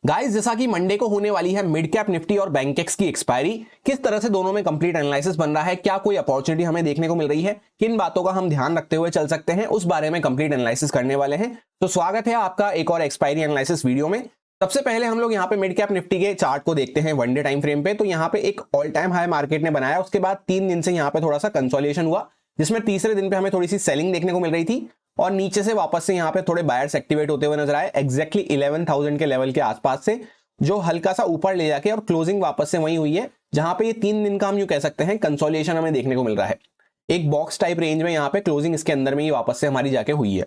Guys, जैसा कि Monday को होने वाली है मिड कैप निफ्टी और बैंकेक्स की एक्सपायरी, किस तरह से दोनों में कंप्लीट एनालिसिस बन रहा है, क्या कोई अपॉर्चुनिटी हमें देखने को मिल रही है, किन बातों का हम ध्यान रखते हुए चल सकते हैं, उस बारे में कंप्लीट एनालिसिस करने वाले हैं। तो स्वागत है आपका एक और एक्सपायरी एनालिसिस वीडियो में। सबसे पहले हम लोग यहाँ पे मिड कैप निफ्टी के चार्ट को देखते हैं वन डे टाइम फ्रेम पे। तो यहाँ पे एक ऑल टाइम हाई मार्केट ने बनाया, उसके बाद 3 दिन से यहाँ पे थोड़ा सा कंसोलिडेशन हुआ, जिसमें तीसरे दिन पे हमें थोड़ी सी सेलिंग देखने को मिल रही थी और नीचे से वापस से यहाँ पे थोड़े बायर्स एक्टिवेट होते हुए नजर आए एग्जैक्टली 11,000 के लेवल के आसपास से, जो हल्का सा ऊपर ले जाके और क्लोजिंग वापस से वही हुई है जहां पे ये 3 दिन का हम यूं कह सकते हैं कंसोलिडेशन हमें देखने को मिल रहा है। एक बॉक्स टाइप रेंज में यहाँ पे क्लोजिंग इसके अंदर में ही वापस से हमारी जाके हुई है।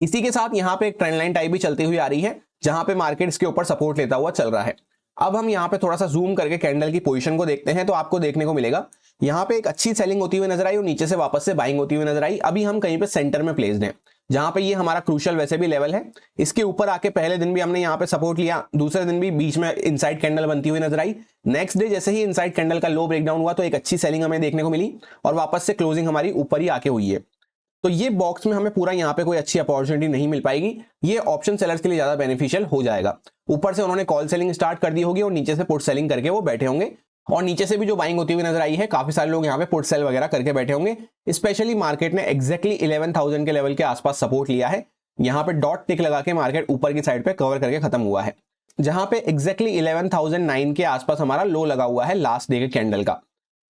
इसी के साथ यहाँ पे एक ट्रेंड लाइन टाइप भी चलती हुई आ रही है, जहां पे मार्केट इसके ऊपर सपोर्ट लेता हुआ चल रहा है। अब हम यहाँ पे थोड़ा सा जूम करके कैंडल की पोजीशन को देखते हैं तो आपको देखने को मिलेगा यहाँ पे एक अच्छी सेलिंग होती हुई नजर आई और नीचे से वापस से बाइंग होती हुई नजर आई। अभी हम कहीं पे सेंटर में प्लेस्ड हैं, जहां पे ये हमारा क्रूशियल वैसे भी लेवल है। इसके ऊपर आके पहले दिन भी हमने यहाँ पे सपोर्ट लिया, दूसरे दिन भी बीच में इनसाइड कैंडल बनती हुई नजर आई। नेक्स्ट डे जैसे ही इनसाइड कैंडल का लो ब्रेकडाउन हुआ तो एक अच्छी सेलिंग हमें देखने को मिली और वापस से क्लोजिंग हमारी ऊपर ही आके हुई है। तो ये बॉक्स में हमें पूरा यहाँ पे कोई अच्छी अपॉर्चुनिटी नहीं मिल पाएगी। ये ऑप्शन सेलर्स के लिए ज्यादा बेनिफिशियल हो जाएगा। ऊपर से उन्होंने कॉल सेलिंग स्टार्ट कर दी होगी और नीचे से पुट सेलिंग करके वो बैठे होंगे, और नीचे से भी जो बाइंग होती हुई नजर आई है, काफी सारे लोग यहाँ पे पुट सेल वगैरह करके बैठे होंगे। स्पेशली मार्केट ने एग्जैक्टली 11,000 के लेवल के आसपास सपोर्ट लिया है। यहाँ पे डॉट टिक लगा के मार्केट ऊपर की साइड पे कवर करके खत्म हुआ है, जहां पे एग्जैक्टली 11,009 के आसपास हमारा लो लगा हुआ है लास्ट डे के कैंडल का।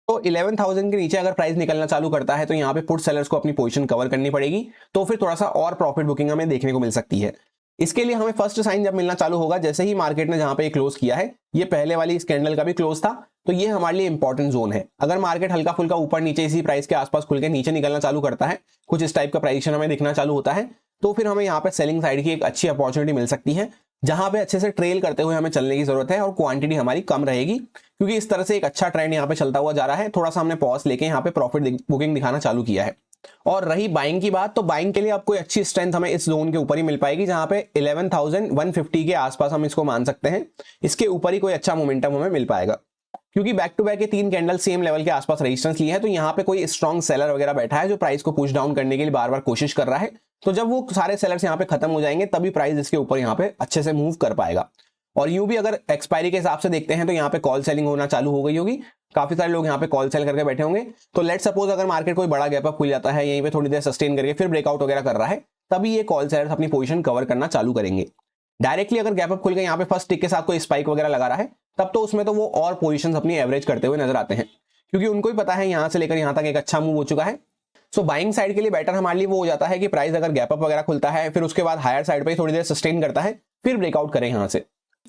तो 11,000 के नीचे अगर प्राइस निकलना चालू करता है तो यहाँ पे पुट सेलर्स को अपनी पोजीशन कवर करनी पड़ेगी, तो फिर थोड़ा सा और प्रॉफिट बुकिंग हमें देखने को मिल सकती है। इसके लिए हमें फर्स्ट साइन जब मिलना चालू होगा, जैसे ही मार्केट ने जहां पे क्लोज किया है, ये पहले वाली इस कैंडल का भी क्लोज था, तो ये हमारे लिए इंपॉर्टेंट जोन है। अगर मार्केट हल्का फुल्का ऊपर नीचे इसी प्राइस के आसपास खुल के नीचे निकलना चालू करता है, कुछ इस टाइप का प्राइसेशन हमें दिखना चालू होता है, तो फिर हमें यहाँ पे सेलिंग साइड की एक अच्छी अपॉर्चुनिटी मिल सकती है, जहां पे अच्छे से ट्रेल करते हुए हमें चलने की जरूरत है और क्वांटिटी हमारी कम रहेगी, क्योंकि इस तरह से एक अच्छा ट्रेंड यहाँ पे चलता हुआ जा रहा है। थोड़ा सा हमने पॉज लेके यहाँ पे प्रॉफिट बुकिंग दिखाना चालू किया है। और रही बाइंग की बात, तो बाइंग के लिए आपको अच्छी स्ट्रेंथ हमें इस जोन के ऊपर ही मिल पाएगी, जहां पे 11,150 के आसपास हम इसको मान सकते हैं। इसके ऊपर ही कोई अच्छा मोमेंटम हमें मिल पाएगा, क्योंकि बैक टू बैक ये 3 कैंडल सेम लेवल के आसपास रेजिस्टेंस लिए है। तो यहाँ पे कोई स्ट्रॉन्ग सेलर वगैरह बैठा है जो प्राइस को पुश डाउन करने के लिए बार बार कोशिश कर रहा है। तो जब वो सारे सेलर्स यहाँ पे खत्म हो जाएंगे तभी प्राइस इसके ऊपर यहाँ पे अच्छे से मूव कर पाएगा। और यूं भी अगर एक्सपायरी के हिसाब से देखते हैं तो यहाँ पे कॉल सेलिंग होना चालू हो गई होगी, काफी सारे लोग यहाँ पे कॉल सेल करके बैठे होंगे। तो लेट सपोज अगर मार्केट कोई बड़ा गैप अप खुल जाता है, यहीं पे थोड़ी देर सस्टेन करके फिर ब्रेकआउट वगैरह कर रहा है, तभी ये कॉल सेलर्स अपनी पोजीशन कवर करना चालू करेंगे। डायरेक्टली अगर गैप अप खुल के यहाँ पे फर्स्ट टिक के साथ कोई स्पाइक वगैरह लगा रहा है, तब तो उसमें तो वो और पोजीशंस अपनी एवरेज करते हुए नजर आते हैं, क्योंकि उनको ही पता है यहाँ से लेकर यहाँ तक एक अच्छा मूव हो चुका है। सो बाइंग साइड के लिए बेटर हमारे लिए वो हो जाता है कि प्राइस अगर गैप अप वगैरह खुलता है, फिर उसके बाद हायर साइड पे थोड़ी देर सस्टेन करता है, फिर ब्रेकआउट करें यहाँ से।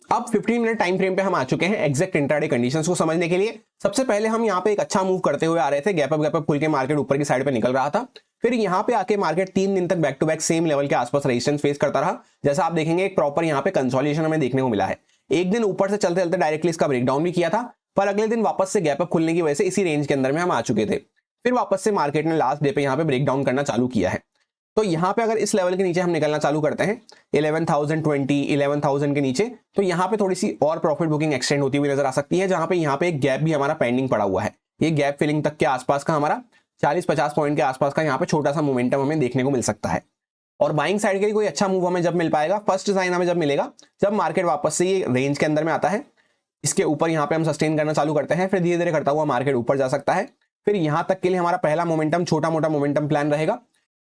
अब 15 मिनट टाइम फ्रेम पे हम आ चुके हैं एग्जैक्ट इंट्राडे कंडीशंस को समझने के लिए। सबसे पहले हम यहाँ पे एक अच्छा मूव करते हुए आ रहे थे, गैप अप खुल के मार्केट ऊपर की साइड पे निकल रहा था। फिर यहाँ पे आके मार्केट 3 दिन तक back to back same level के आसपास रेजिस्टेंस फेस करता रहा। जैसा आप देखेंगे एक प्रॉपर यहाँ पे कंसोलिडेशन हमें देखने को मिला है। एक दिन ऊपर से चलते चलते डायरेक्टली इसका ब्रेकडाउन भी किया था, पर अगले दिन वापस से गैप अप खुलने की वजह से इसी रेंज के अंदर में हम आ चुके थे। फिर वापस से मार्केट ने लास्ट डे पे यहाँ पे ब्रेकडाउन करना चालू किया है। तो यहाँ पे अगर इस लेवल के नीचे हम निकलना चालू करते हैं 11,020 11,000 के नीचे, तो यहाँ पे थोड़ी सी और प्रॉफिट बुकिंग एक्सटेंड होती हुई नजर आ सकती है, जहां पे यहाँ पे एक गैप भी हमारा पेंडिंग पड़ा हुआ है। ये गैप फिलिंग तक के आसपास का हमारा 40-50 पॉइंट के आसपास का यहाँ पे छोटा सा मोमेंटम हमें देखने को मिल सकता है। और बाइंग साइड के लिए कोई अच्छा मूव हमें जब मिल पाएगा, फर्स्ट साइन हमें जब मिलेगा जब मार्केट वापस से ये रेंज के अंदर में आता है, इसके ऊपर यहाँ पे हम सस्टेन करना चालू करते हैं, फिर धीरे धीरे करता हुआ मार्केट ऊपर जा सकता है। फिर यहाँ तक के लिए हमारा पहला मोमेंटम छोटा मोटा मोमेंटम प्लान रहेगा,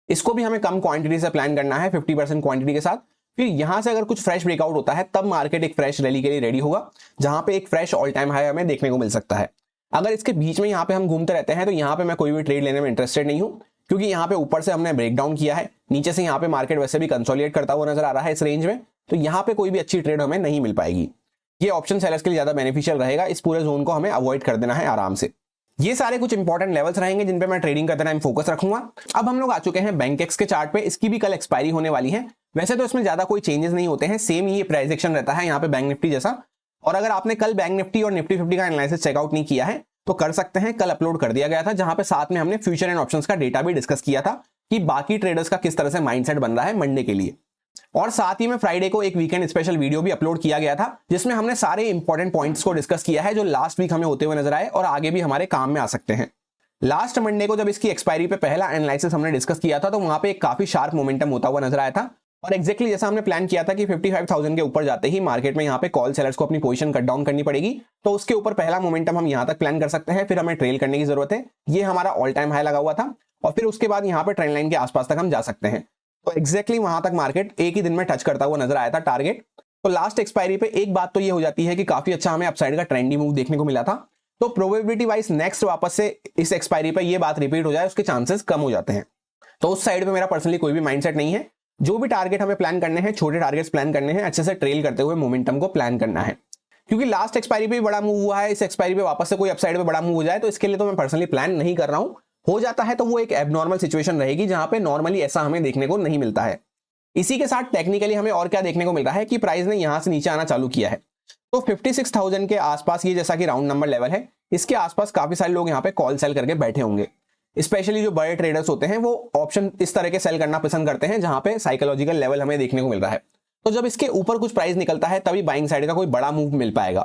इसको भी हमें कम क्वांटिटी से प्लान करना है 50% क्वांटिटी के साथ। फिर यहां से अगर कुछ फ्रेश ब्रेकआउट होता है तब मार्केट एक फ्रेश रैली के लिए रेडी होगा, जहां पे एक फ्रेश ऑल टाइम हाई हमें देखने को मिल सकता है। अगर इसके बीच में यहाँ पे हम घूमते रहते हैं तो यहाँ पे मैं कोई भी ट्रेड लेने में इंटरेस्टेड नहीं हूं, क्योंकि यहाँ पे ऊपर से हमने ब्रेकडाउन किया है, नीचे से यहाँ पे मार्केट वैसे भी कंसोलिडेट करता हुआ नजर आ रहा है इस रेंज में, तो यहाँ पे कोई भी अच्छी ट्रेड हमें नहीं मिल पाएगी। ये ऑप्शन सेलर्स के लिए ज्यादा बेनिफिशियल रहेगा, इस पूरे जोन को हमें अवॉइड कर देना है आराम से। ये सारे कुछ इंपॉर्टेंट लेवल्स रहेंगे जिन पे मैं ट्रेडिंग करते टाइम फोकस रखूंगा। अब हम लोग आ चुके हैं बैंकेक्स के चार्ट पे। इसकी भी कल एक्सपायरी होने वाली है। वैसे तो इसमें ज्यादा कोई चेंजेस नहीं होते हैं, सेम ही प्राइस एक्शन रहता है यहाँ पे बैंक निफ्टी जैसा। और अगर आपने कल बैंक निफ्टी और निफ्टी 50 का एनालिसिस चेकआउट नहीं किया है तो कर सकते हैं, कल अपलोड कर दिया गया था, जहां पे साथ में हमने फ्यूचर एंड ऑप्शंस का डेटा भी डिस्कस किया था कि बाकी ट्रेडर्स का किस तरह से माइंडसेट बन रहा है मंडे के लिए। और साथ ही में फ्राइडे को एक वीकेंड स्पेशल वीडियो भी अपलोड किया गया था, जिसमें हमने सारे इंपॉर्टेंट पॉइंट्स को डिस्कस किया है जो लास्ट वीक हमें होते हुए नजर आए और आगे भी हमारे काम में आ सकते हैं। लास्ट मंडे को जब इसकी एक्सपायरी पे पहला एनालिसिस हमने डिस्कस किया था तो वहां पे एक काफी शार्प मोमेंटम होता हुआ नजर आया था, और एक्जेक्टली जैसा हमने प्लान किया था कि 55,000 के ऊपर जाते ही मार्केट में यहाँ पे कॉल सेलर्स को अपनी पोजीशन कट डाउन करनी पड़ेगी, तो उसके ऊपर पहला मोमेंटम हम यहाँ तक प्लान कर सकते हैं, फिर हमें ट्रेल करने की जरूरत है। ये हमारा ऑल टाइम हाई लगा हुआ था और फिर उसके बाद यहाँ पे ट्रेंड लाइन के आसपास तक हम जा सकते हैं। तो एक्जेक्टली वहां तक मार्केट एक ही दिन में टच करता हुआ नजर आया था टारगेट। तो लास्ट एक्सपायरी पे एक बात तो ये हो जाती है कि काफी अच्छा हमें अपसाइड का ट्रेंडी मूव देखने को मिला था। तो प्रोबेबिलिटी वाइज नेक्स्ट वापस से इस एक्सपायरी पे ये बात रिपीट हो जाए उसके चांसेस कम हो जाते हैं। तो उस साइड पे मेरा पर्सनली कोई भी माइंडसेट नहीं है। जो भी टारगेट हमें प्लान करने हैं, छोटे टारगेट्स प्लान करने हैं, अच्छे से ट्रेल करते हुए मोमेंटम को प्लान करना है। क्योंकि लास्ट एक्सपायरी पे भी बड़ा मूव हुआ है, इस एक्सपायरी पे वापस से कोई अपसाइड पे बड़ा मूव हो जाए तो इसके लिए तो मैं पर्सनली प्लान नहीं कर रहा हूं। हो जाता है तो वो एक एबनॉर्मल सिचुएशन रहेगी जहां पे नॉर्मली ऐसा हमें देखने को नहीं मिलता है। इसी के साथ टेक्निकली हमें और क्या देखने को मिल रहा है कि प्राइस ने यहां से नीचे आना चालू किया है। तो 56,000 के आसपास ये जैसा कि राउंड नंबर लेवल है, इसके आसपास काफी सारे लोग यहाँ पे कॉल सेल करके बैठे होंगे। स्पेशली जो बड़े ट्रेडर्स होते हैं वो ऑप्शन इस तरह के सेल करना पसंद करते हैं जहां पे साइकोलॉजिकल लेवल हमें देखने को मिल रहा है। तो जब इसके ऊपर कुछ प्राइस निकलता है तभी बाइंग साइड का कोई बड़ा मूव मिल पाएगा।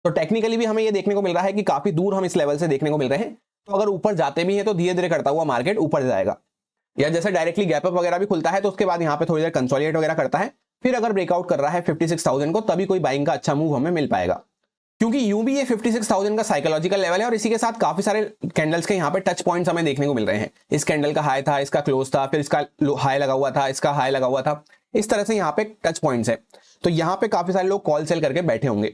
तो टेक्निकली भी हमें ये देखने को मिल रहा है कि काफी दूर हम इस लेवल से देखने को मिल रहे हैं। तो अगर ऊपर जाते भी हैं तो धीरे धीरे करता हुआ मार्केट ऊपर जाएगा, या जैसे डायरेक्टली गैप अप वगैरह भी खुलता है तो उसके बाद यहाँ पे थोड़ी देर कंसोलिडेट वगैरह करता है, फिर अगर ब्रेकआउट कर रहा है 56,000 को तभी कोई बाइंग का अच्छा मूव हमें मिल पाएगा। क्योंकि यूं भी ये 56,000 का साइकोलॉजिकल लेवल है और इसी के साथ काफी सारे कैंडल्स के यहाँ पे टच पॉइंट्स हमें देखने को मिल रहे हैं। इस कैंडल का हाई था, इसका क्लोज था, फिर इसका हाई लगा हुआ था, इसका हाई लगा हुआ था, इस तरह से यहाँ पे टच पॉइंट्स है। तो यहाँ पे काफी सारे लोग कॉल सेल करके बैठे होंगे।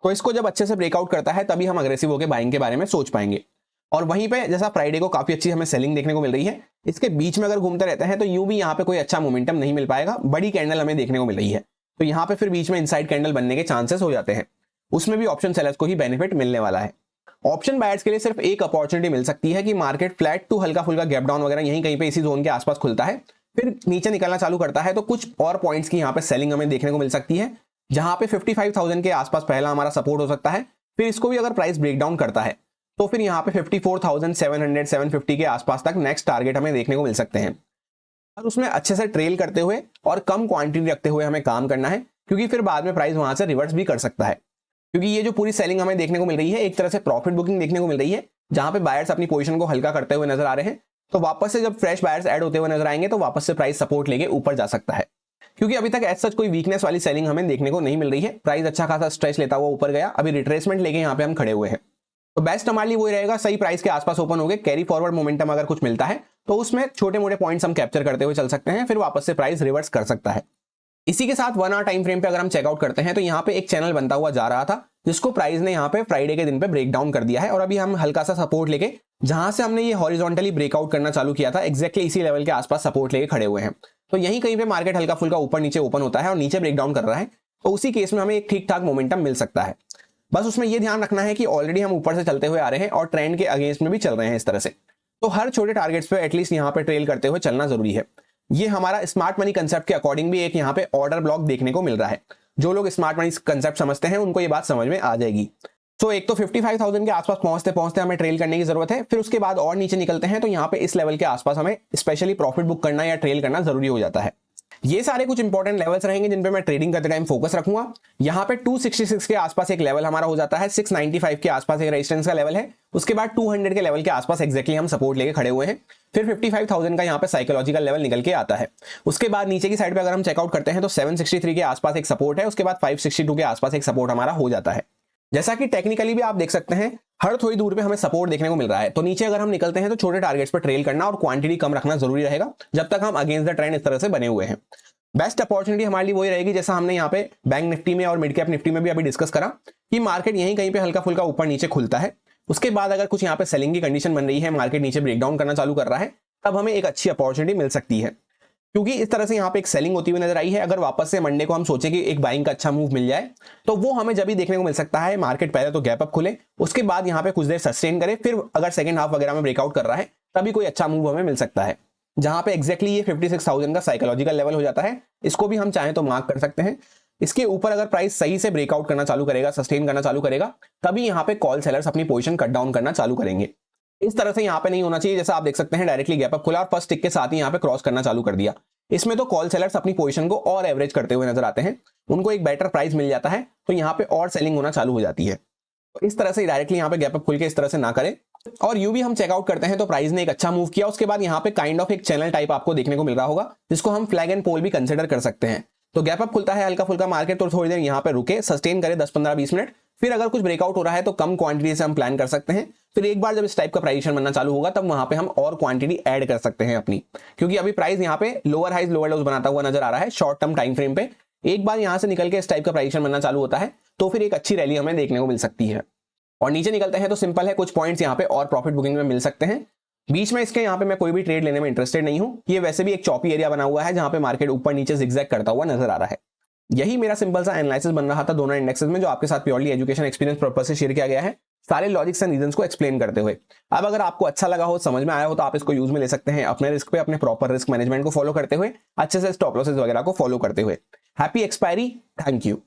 तो इसको जब अच्छे से ब्रेकआउट करता है तभी हम अग्रेसिव होकर बाइंग के बारे में सोच पाएंगे। और वहीं पे जैसा फ्राइडे को काफी अच्छी हमें सेलिंग देखने को मिल रही है, इसके बीच में अगर घूमते रहते हैं तो यूं भी यहाँ पे कोई अच्छा मोमेंटम नहीं मिल पाएगा। बड़ी कैंडल हमें देखने को मिल रही है तो यहाँ पे फिर बीच में इनसाइड कैंडल बनने के चांसेस हो जाते हैं। उसमें भी ऑप्शन सेलर्स को ही बेनिफिट मिलने वाला है। ऑप्शन बायर्स के लिए सिर्फ एक अपॉर्चुनिटी मिल सकती है कि मार्केट फ्लैट टू हल्का फुल्का गैप डाउन वगैरह यहीं कहीं पे इसी जोन के आसपास खुलता है, फिर नीचे निकलना चालू करता है तो कुछ और पॉइंट्स की यहाँ पे सेलिंग हमें देखने को मिल सकती है, जहां पे 55,000 के आसपास पहला हमारा सपोर्ट हो सकता है। फिर इसको भी अगर प्राइस ब्रेक डाउन करता है तो फिर यहाँ पे 54,700 750 के आसपास तक नेक्स्ट टारगेट हमें देखने को मिल सकते हैं। और उसमें अच्छे से ट्रेल करते हुए और कम क्वांटिटी रखते हुए हमें काम करना है, क्योंकि फिर बाद में प्राइस वहां से रिवर्स भी कर सकता है। क्योंकि ये जो पूरी सेलिंग हमें देखने को मिल रही है एक तरह से प्रॉफिट बुकिंग देखने को मिल रही है, जहां पे बायर्स अपनी पोजीशन को हल्का करते हुए नजर आ रहे हैं। तो वापस से जब फ्रेश बायर्स ऐड होते हुए नजर आएंगे तो वापस से प्राइस सपोर्ट लेके ऊपर जा सकता है। क्योंकि अभी तक एज सच कोई वीकनेस वाली सेलिंग हमें देखने को नहीं मिल रही है। प्राइस अच्छा खासा स्ट्रेच लेता हुआ ऊपर गया, अभी रिट्रेसमेंट लेके यहाँ पे हम खड़े हुए हैं। तो बेस्ट हमारे लिए वही रहेगा, सही प्राइस के आसपास ओपन हो गए, कैरी फॉरवर्ड मोमेंटम अगर कुछ मिलता है तो उसमें छोटे मोटे पॉइंट्स हम कैप्चर करते हुए चल सकते हैं, फिर वापस से प्राइस रिवर्स कर सकता है। इसी के साथ 1 आवर टाइम फ्रेम पे अगर हम चेकआउट करते हैं तो यहाँ पे एक चैनल बनता हुआ जा रहा था जिसको प्राइस ने यहाँ पे फ्राइडे के दिन पे ब्रेक डाउन कर दिया है। और अभी हम हल्का सा सपोर्ट लेके जहां से हमने ये हॉरिजॉन्टली ब्रेकआउट करना चालू किया था एक्जैक्टली इसी लेवल के आसपास सपोर्ट लेके खड़े हुए हैं। तो यहीं कहीं पे मार्केट हल्का फुल्का ऊपर नीचे ओपन होता है और नीचे ब्रेक डाउन कर रहा है, तो उसी केस में हमें एक ठीक ठाक मोमेंटम मिल सकता है। बस उसमें यह ध्यान रखना है कि ऑलरेडी हम ऊपर से चलते हुए आ रहे हैं और ट्रेंड के अगेंस्ट में भी चल रहे हैं इस तरह से। तो हर छोटे टारगेट्स पे एटलीस्ट यहाँ पे ट्रेल करते हुए चलना जरूरी है। ये हमारा स्मार्ट मनी कंसेप्ट के अकॉर्डिंग भी एक यहाँ पे ऑर्डर ब्लॉक देखने को मिल रहा है। जो लोग स्मार्ट मनी कंसेप्ट समझते हैं उनको ये बात समझ में आ जाएगी। तो एक तो 55,000 के आसपास पहुंचते पहुंचते हमें ट्रेल करने की जरूरत है, फिर उसके बाद और नीचे निकलते हैं तो यहाँ पे इस लेवल के आसपास हमें स्पेशली प्रॉफिट बुक करना या ट्रेल करना जरूरी हो जाता है। ये सारे कुछ इंपॉर्टेंट लेवल्स रहेंगे जिन पे मैं ट्रेडिंग करते टाइम फोकस रखूंगा। यहाँ पे 266 के आसपास एक लेवल हमारा हो जाता है, 695 के आसपास एक रेजिस्टेंस का लेवल है, उसके बाद 200 के लेवल के आसपास एक्जैक्टली हम सपोर्ट लेके खड़े हुए हैं। फिर 55,000 का यहाँ पे साइकोलॉजिकल लेवल निकल के आता है। उसके बाद नीचे की साइड पे अगर हम चेकआउट करते हैं तो 763 के आसपास एक सपोर्ट है, उसके बाद 562 के आसपास एक सपोर्ट हमारा हो जाता है। जैसा कि टेक्निकली भी आप देख सकते हैं हर थोड़ी दूर पे हमें सपोर्ट देखने को मिल रहा है। तो नीचे अगर हम निकलते हैं तो छोटे टारगेट्स पर ट्रेल करना और क्वांटिटी कम रखना जरूरी रहेगा जब तक हम अगेंस्ट द ट्रेंड इस तरह से बने हुए हैं। बेस्ट अपॉर्चुनिटी हमारे लिए वही रहेगी जैसा हमने यहाँ पे बैंक निफ्टी में और मिड कैप निफ्टी में भी अभी डिस्कस करा कि मार्केट यहीं कहीं पे हल्का फुल्का ऊपर नीचे खुलता है, उसके बाद अगर कुछ यहाँ पे सेलिंग की कंडीशन बन रही है, मार्केट नीचे ब्रेकडाउन करना चालू कर रहा है, तब हमें एक अच्छी अपॉर्चुनिटी मिल सकती है। क्योंकि इस तरह से यहाँ पे एक सेलिंग होती हुई नजर आई है। अगर वापस से मंडे को हम सोचे कि एक बाइंग का अच्छा मूव मिल जाए तो वो हमें जब भी देखने को मिल सकता है मार्केट पहले तो गैप अप खुले, उसके बाद यहाँ पे कुछ देर सस्टेन करे, फिर अगर सेकंड हाफ वगैरह में ब्रेकआउट कर रहा है तभी कोई अच्छा मूव हमें मिल सकता है, जहां पे एक्जैक्टली ये 56,000 का साइकोलॉजिकल लेवल हो जाता है। इसको भी हम चाहें तो मार्क कर सकते हैं। इसके ऊपर अगर प्राइस सही से ब्रेकआउट करना चालू करेगा, सस्टेन करना चालू करेगा, तभी यहाँ पे कॉल सेलर्स अपनी पोजीशन कट डाउन करना चालू करेंगे। इस तरह से यहाँ पे नहीं होना चाहिए जैसा आप देख सकते हैं डायरेक्टली गैप अप खुला और फर्स्ट टिक के साथ ही यहाँ पे क्रॉस करना चालू कर दिया। इसमें तो कॉल सेलर्स अपनी पोजीशन को और एवरेज करते हुए नजर आते हैं, उनको एक बेटर प्राइस मिल जाता है तो यहाँ पे और सेलिंग होना चालू हो जाती है। तो इस तरह से डायरेक्टली यहाँ पे गैप अप खुल के इस तरह से ना करें, और यूं भी हम चेकआउट करते हैं तो प्राइस ने एक अच्छा मूव किया, उसके बाद यहाँ पे काइंड ऑफ एक चैनल टाइप आपको देखने को मिल रहा होगा, जिसको हम फ्लैग एंड पोल भी कंसिडर कर सकते हैं। तो गैप अप खुलता है हल्का फुल्का मार्केट, तो थोड़ी देर यहाँ पे रुके, सस्टेन करे 10-15-20 मिनट, फिर अगर कुछ ब्रेकआउट हो रहा है तो कम क्वांटिटी से हम प्लान कर सकते हैं। फिर एक बार जब इस टाइप का प्राइस बनना चालू होगा तब वहां पे हम और क्वांटिटी ऐड कर सकते हैं अपनी, क्योंकि अभी प्राइस यहाँ पे लोअर हाइज लोअर लोज बनाता हुआ नजर आ रहा है शॉर्ट टर्म टाइम फ्रेम पे। एक बार यहां से निकल के इस टाइप का प्राइस बनना चालू होता है तो फिर एक अच्छी रैली हमें देखने को मिल सकती है। और नीचे निकलते हैं तो सिंपल है, कुछ पॉइंट्स यहाँ पे और प्रॉफिट बुकिंग में मिल सकते हैं। बीच में इसके यहाँ पे मैं कोई भी ट्रेड लेने में इंटरेस्टेड नहीं हूं, ये वैसे भी एक चॉपी एरिया बना हुआ है जहां पे मार्केट ऊपर नीचे जिगजैग करता हुआ नजर आ रहा है। यही मेरा सिंपल सा एनालिसिस बन रहा था दोनों इंडेक्सेस में, जो आपके साथ प्योरली एजुकेशन एक्सपीरियंस पर्पस से शेयर किया गया है, सारे लॉजिक्स एंड रीजंस को एक्सप्लेन करते हुए। अब अगर आपको अच्छा लगा हो, समझ में आया हो, तो आप इसको यूज में ले सकते हैं अपने रिस्क पे, अपने प्रॉपर रिस्क मैनेजमेंट को फॉलो करते हुए, अच्छे से स्टॉप लॉसेस वगैरह को फॉलो करते हुए। Happy expiry, thank you.